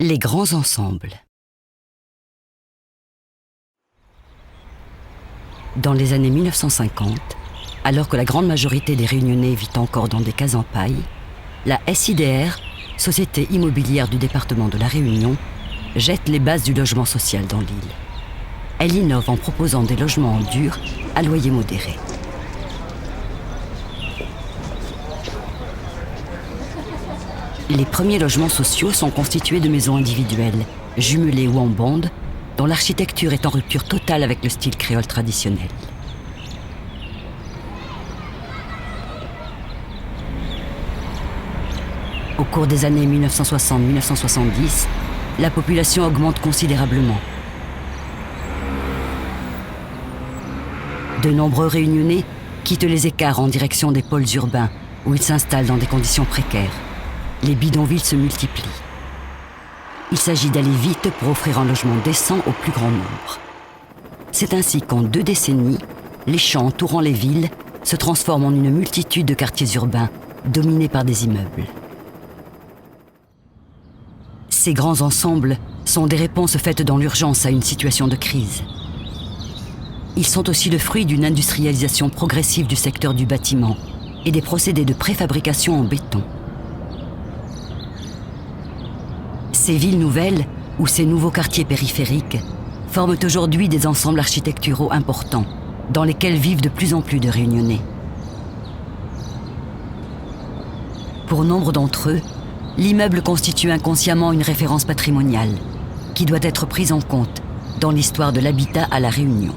Les grands ensembles. Dans les années 1950, alors que la grande majorité des Réunionnais vit encore dans des cases en paille, la SIDR, Société immobilière du département de La Réunion, jette les bases du logement social dans l'île. Elle innove en proposant des logements en dur à loyer modéré. Les premiers logements sociaux sont constitués de maisons individuelles, jumelées ou en bande, dont l'architecture est en rupture totale avec le style créole traditionnel. Au cours des années 1960-1970, la population augmente considérablement. De nombreux Réunionnais quittent les écarts en direction des pôles urbains, où ils s'installent dans des conditions précaires. Les bidonvilles se multiplient. Il s'agit d'aller vite pour offrir un logement décent au plus grand nombre. C'est ainsi qu'en 2 décennies, les champs entourant les villes se transforment en une multitude de quartiers urbains dominés par des immeubles. Ces grands ensembles sont des réponses faites dans l'urgence à une situation de crise. Ils sont aussi le fruit d'une industrialisation progressive du secteur du bâtiment et des procédés de préfabrication en béton. Ces villes nouvelles, ou ces nouveaux quartiers périphériques, forment aujourd'hui des ensembles architecturaux importants, dans lesquels vivent de plus en plus de Réunionnais. Pour nombre d'entre eux, l'immeuble constitue inconsciemment une référence patrimoniale, qui doit être prise en compte dans l'histoire de l'habitat à La Réunion.